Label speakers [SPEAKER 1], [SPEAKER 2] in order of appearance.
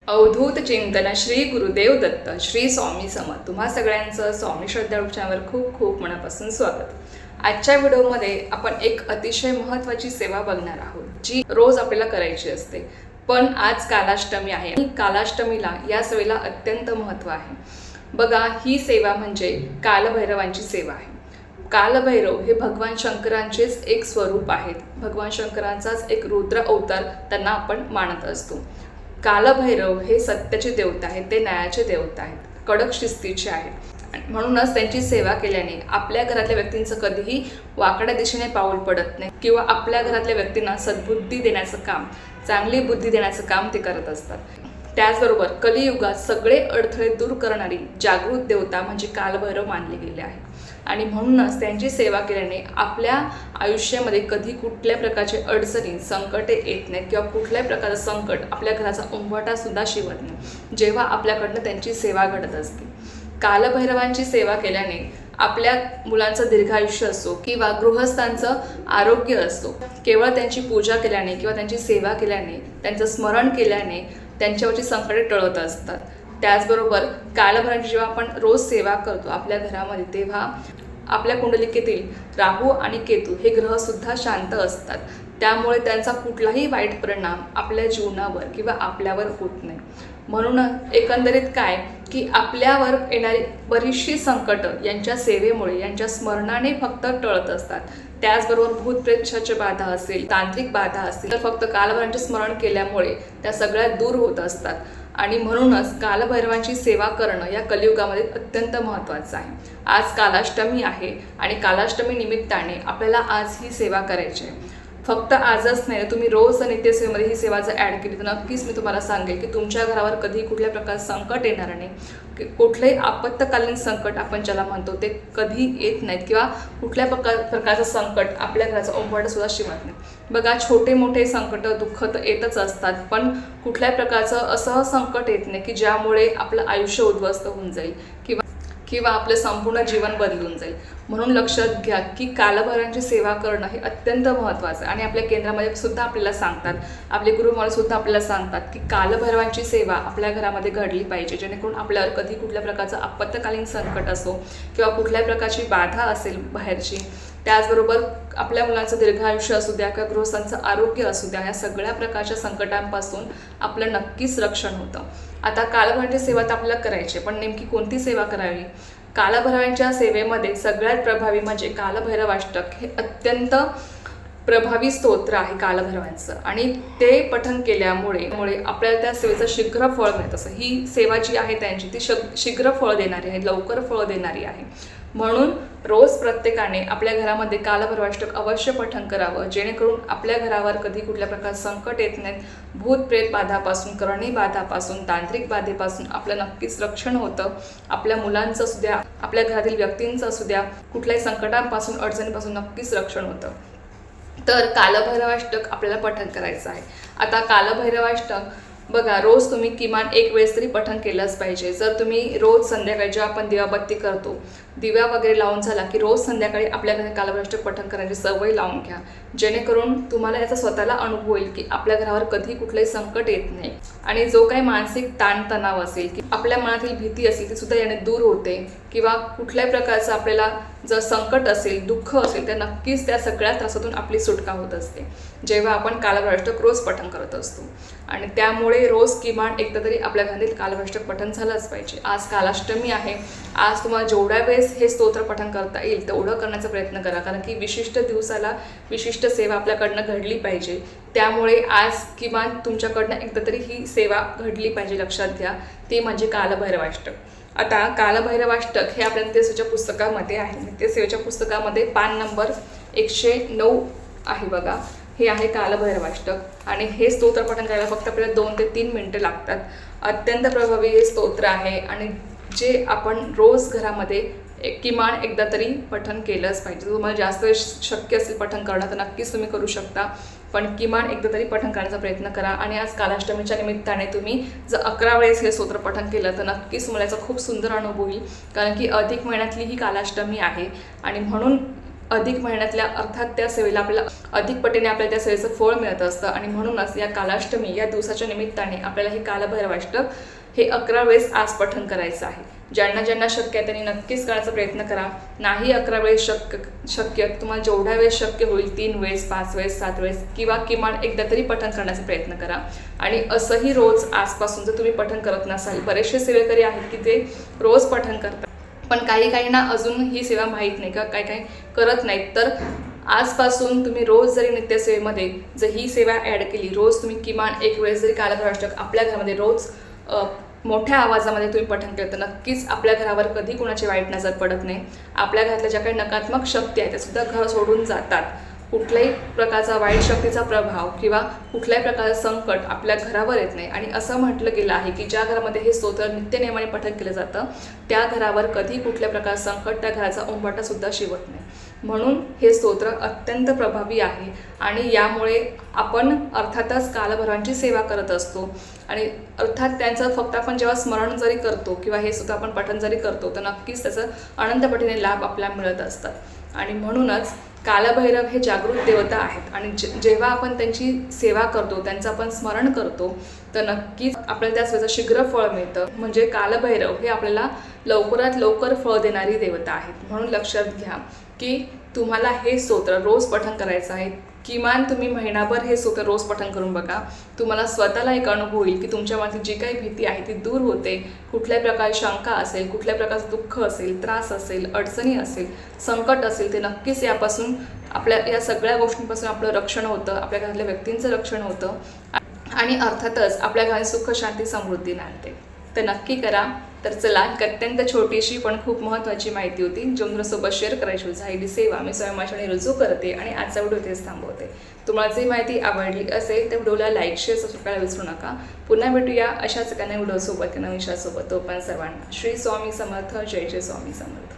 [SPEAKER 1] अवधूत चिंतन श्री गुरुदेव दत्त श्री स्वामी समर्थ. तुम्हा सगळ्यांचं स्वामी श्रद्धा चॅनलवर खूप खूप मनापासून स्वागत. आजच्या व्हिडिओमध्ये आपण एक अतिशय महत्त्वाची सेवा बघणार आहोत, जी रोज आपल्याला करायची असते. पण आज कालाष्टमी आहे आणि कालाष्टमीला या सेवेला अत्यंत महत्त्व आहे. बघा, ही सेवा म्हणजे कालभैरवांची सेवा आहे. कालभैरव हे भगवान शंकरांचेच एक स्वरूप आहेत. भगवान शंकरांचाच एक रुद्र अवतार त्यांना आपण मानत असतो. कालभैरव हे सत्याचे देवता आहेत, ते न्यायाचे देवता आहेत, कडक शिस्तीचे आहेत. म्हणूनच त्यांची सेवा केल्याने आपल्या घरातल्या व्यक्तींचं कधीही वाकड्या दिशेने पाऊल पडत नाही किंवा आपल्या घरातल्या व्यक्तींना सद्बुद्धी देण्याचं काम, चांगली बुद्धी देण्याचं काम ते करत असतात. त्याचबरोबर कलियुगात सगळे अडथळे दूर करणारी जागृत देवता म्हणजे कालभैरव मानले गेले आहे. आणि म्हणूनच त्यांची सेवा केल्याने आपल्या आयुष्यामध्ये कधी कुठल्या प्रकारचे अडचणी, संकटे येत नाहीत किंवा कुठल्याही प्रकारचं संकट आपल्या घराचा उंबरठासुद्धा शिवत नाही, जेव्हा आपल्याकडनं त्यांची सेवा घडत असते. कालभैरवांची सेवा केल्याने आपल्या मुलांचं दीर्घायुष्य असो किंवा गृहस्थांचं आरोग्य असो, केवळ त्यांची पूजा केल्याने किंवा त्यांची सेवा केल्याने, त्यांचं स्मरण केल्याने त्यांच्यावरची संकटे टळत असतात. त्याचबरोबर कालभैरवांची जेव्हा आपण रोज सेवा करतो आपल्या घरामध्ये, तेव्हा आपल्या कुंडलिकेतील राहू आणि केतू हे ग्रहसुद्धा शांत असतात. त्यामुळे त्यांचा कुठलाही वाईट परिणाम आपल्या जीवनावर किंवा आपल्यावर होत नाही. म्हणून एकंदरीत काय की आपल्यावर येणारी बरीचशी संकटं यांच्या सेवेमुळे, यांच्या स्मरणाने फक्त टळत असतात. त्याचबरोबर भूतप्रेताच्या बाधा असेल, तांत्रिक बाधा असतील, तर फक्त कालभैरवांचे स्मरण केल्यामुळे त्या सगळ्या दूर होत असतात. आणि म्हणूनच कालभैरवांची सेवा करणं या कलियुगामध्ये अत्यंत महत्त्वाचं आहे. आज कालाष्टमी आहे आणि कालाष्टमी निमित्ताने आपल्याला आज ही सेवा करायची आहे. फक्त आजच नाही, तुम्ही रोज नित्यसेवेमध्ये ही सेवा जर ॲड केली तर नक्कीच मी तुम्हाला सांगेल की तुमच्या घरावर कधी कुठल्या प्रकारचं संकट येणार नाही. कुठलंही आपत्कालीन संकट आपण ज्याला म्हणतो ते कधी येत नाहीत किंवा कुठल्या प्रकारचं संकट आपल्या घराचा उंबरठासुद्धा शिवत नाही. बघा, छोटे मोठे संकट, दुःख तर येतच असतात, पण कुठल्याही प्रकारचं असं संकट येत नाही की ज्यामुळे आपलं आयुष्य उद्ध्वस्त होऊन जाईल किंवा आपलं संपूर्ण जीवन बदलून जाईल. म्हणून लक्षात घ्या की कालभैरवांची सेवा करणं हे अत्यंत महत्त्वाचं आहे. आणि आपल्या केंद्रामध्ये सुद्धा आपल्याला सांगतात, आपले गुरुमावळे सुद्धा आपल्याला सांगतात की कालभैरवांची सेवा आपल्या घरामध्ये घडली पाहिजे, जेणेकरून आपल्यावर कधी कुठल्या प्रकारचं आपत्कालीन संकट असो किंवा कुठल्याही प्रकारची बाधा असेल बाहेरची, त्याचबरोबर आपल्या मुलांचं दीर्घायुष्य असू द्या किंवा गृहस्थांचं आरोग्य असू द्या, या सगळ्या प्रकारच्या संकटांपासून आपलं नक्कीच रक्षण होतं. आता कालभैरवांची सेवा तर आपल्याला करायची, पण नेमकी कोणती सेवा करावी? कालभैरवांच्या सेवेमध्ये सगळ्यात प्रभावी म्हणजे कालभैरवाष्टक हे अत्यंत प्रभावी स्तोत्र आहे कालभैरवांचं. आणि ते पठण केल्यामुळे आपल्याला त्या सेवेचं शीघ्र फळ मिळत असं. ही सेवा जी आहे त्यांची ती शीघ्र फळ देणारी आहे, लवकर फळ देणारी आहे. म्हणून रोज प्रत्येकाने आपल्या घरामध्ये कालभैरवाष्टक अवश्य पठण करावं, जेणेकरून आपल्या घरावर कधी कुठल्या प्रकारचं संकट येत नाहीत. भूत प्रेत बाधापासून, करणी बाधापासून, तांत्रिक बाधेपासून आपलं नक्कीच रक्षण होतं. आपल्या मुलांचं असू द्या, आपल्या घरातील व्यक्तींचं असू द्या, कुठल्याही संकटांपासून, अडचणीपासून नक्कीच रक्षण होतं. तर कालभैरवाष्टक आपल्याला पठण करायचं आहे. आता कालभैरवाष्टक बघा, रोज तुम्ही किमान एक वेळेस तरी पठण केलंच पाहिजे. जर तुम्ही रोज संध्याकाळी जेव्हा आपण दिवाबत्ती करतो, दिव्या वगैरे लावून झाला की रोज संध्याकाळी आपल्या घरी कालभैरवाष्टक पठण करण्याची सवय लावून घ्या, जेणेकरून तुम्हाला याचा स्वतःला अनुभव होईल की आपल्या घरावर कधी कुठलंही संकट येत नाही. आणि जो काही मानसिक ताणतणाव असेल की आपल्या मनातील भीती असेल ती सुद्धा याने दूर होते. किंवा कुठल्याही प्रकारचं आपल्याला जर संकट असेल, दुःख असेल, तर नक्कीच त्या सगळ्या त्रासातून आपली सुटका होत असते जेव्हा आपण कालभैरवाष्टक रोज पठण करत असतो. आणि त्यामुळे रोज किमान एकदा तरी आपल्या घरातील कालभैरवाष्टक पठण झालंच पाहिजे. आज कालाष्टमी आहे, आज तुम्हाला जेवढ्या वेळेस हे स्तोत्र पठण करता येईल तेवढं करण्याचा प्रयत्न करा, कारण की विशिष्ट दिवसाला विशिष्ट सेवा आपल्याकडनं घडली पाहिजे. त्यामुळे आज किमान तुमच्याकडनं एकदा तरी ही सेवा घडली पाहिजे. लक्षात घ्या, ती म्हणजे कालभैरवाष्टक. आता कालभैरवाष्टक हे आपल्या नित्यसेवेच्या पुस्तकामध्ये आहे. नित्यसेवेच्या पुस्तकामध्ये पान नंबर 109 आहे. बघा, हे आहे कालभैरवाष्टक आणि हे स्तोत्र पठण करायला फक्त आपल्याला 2 ते 3 मिनिटं लागतात. अत्यंत प्रभावी हे स्तोत्र आहे आणि जे आपण रोज घरामध्ये किमान एकदा तरी पठण केलंच पाहिजे. तुम्हाला जास्त शक्य असेल पठण करणं तर नक्कीच तुम्ही करू शकता, पण किमान एकदा तरी पठण करण्याचा प्रयत्न करा. आणि आज कालाष्टमीच्या निमित्ताने तुम्ही जर 11 वेळेस हे स्तोत्र पठण केलं तर नक्कीच तुम्हाला याचा खूप सुंदर अनुभव होईल, कारण की अधिक महिन्यातली ही कालाष्टमी आहे. आणि म्हणून अधिक महिन्यातल्या अर्थात त्या सेवेला आपल्याला अधिक पटीने आपल्याला त्या सेवेचं फळ मिळत असतं. आणि म्हणूनच या कालाष्टमी या दिवसाच्या निमित्ताने आपल्याला हे कालभैरवाष्टक हे 11 वेळेस आज पठण करायचं आहे. ज्यांना ज्यांना शक्य आहे त्यांनी नक्कीच करण्याचा प्रयत्न करा. नाही 11 वेळेस शक्य तुम्हाला जेवढ्या वेळेस शक्य होईल 3 वेळेस 5 वेळेस 7 वेळेस किंवा किमान एकदा तरी पठण करण्याचा प्रयत्न करा. आणि असंही रोज आजपासून जर तुम्ही पठण करत नसाल, बरेचसे सेवेकरी आहेत की ते रोज पठण करतात, पण काहींना अजून ही सेवा माहीत नाही का काही करत नाहीत. तर आजपासून तुम्ही रोज जरी नित्यसेवेमध्ये जर ही सेवा ॲड केली, रोज तुम्ही किमान 1 वेळेस जरी कालभैरवाष्टक आपल्या घरामध्ये रोज मोठ्या आवाजामध्ये तुम्ही पठण केलं तर नक्कीच आपल्या घरावर कधी कोणाची वाईट नजर पडत नाही. आपल्या घरातल्या ज्या काही नकारात्मक शक्ती आहेत त्या सुद्धा घर सोडून जातात. कुठल्याही प्रकारचा वाईट शक्तीचा प्रभाव किंवा कुठल्याही प्रकारचं संकट आपल्या घरावर येत नाही. आणि असं म्हटलं गेलं आहे की ज्या घरामध्ये हे स्तोत्र नित्यनेमाने पठण केलं जातं त्या घरावर कधी कुठल्या प्रकारचं संकट त्या घराचा उंबाटासुद्धा शिवत नाही. म्हणून हे स्तोत्र अत्यंत प्रभावी आहे. आणि यामुळे आपण अर्थातच कालभैरवांची सेवा करत असतो आणि अर्थात त्यांचं फक्त आपण जेव्हा स्मरण जरी करतो किंवा हे सुद्धा आपण पठण जरी करतो तर नक्कीच त्याचं अनंत पटीने लाभ आपल्याला मिळत असतात. आणि म्हणूनच कालभैरव हे जागृत देवता आहेत आणि जेव्हा आपण त्यांची सेवा करतो, त्यांचं आपण स्मरण करतो तर नक्कीच आपल्याला त्या सेवेचं शीघ्र फळ मिळतं. म्हणजे कालभैरव हे आपल्याला लवकरात लवकर फळ देणारी देवता आहेत. म्हणून लक्षात घ्या की तुम्हाला हे स्तोत्र रोज पठण करायचं आहे. किमान तुम्ही महिनाभर हे स्तोत्र रोज पठण करून बघा. तुम्हाला स्वतःला एक अनुभव होईल की तुमच्या मनातील जी काही भीती आहे ती दूर होते. कुठल्याही प्रकारची शंका असेल, कुठल्याही प्रकारचं दुःख असेल, त्रास असेल, अडचणी असेल, संकट असेल, ते नक्कीच यापासून आपल्या या सगळ्या गोष्टींपासून आपलं रक्षण होतं, आपल्या घरातल्या व्यक्तींचं रक्षण होतं आणि अर्थातच आपल्या घरात सुख शांती समृद्धी नांदते. तर नक्की करा. तर चला, अत्यंत छोटीशी पण खूप महत्त्वाची माहिती होती जी तुमच्यासोबत शेअर करायची झालेली सेवा मी स्वयं माझ्याने रुजू करते आणि आजचा व्हिडिओ इथेच थांबवते. तुम्हाला जर माहिती आवडली असेल तर व्हिडिओला लाईक शेअर सबस्क्राईब करायला विसरू नका. पुन्हा भेटूया अशाच एका नवीन व्हिडिओसोबत किंवा विषयासोबत. तोपर्यंत सर्वांना श्री स्वामी समर्थ. जय जय स्वामी समर्थ.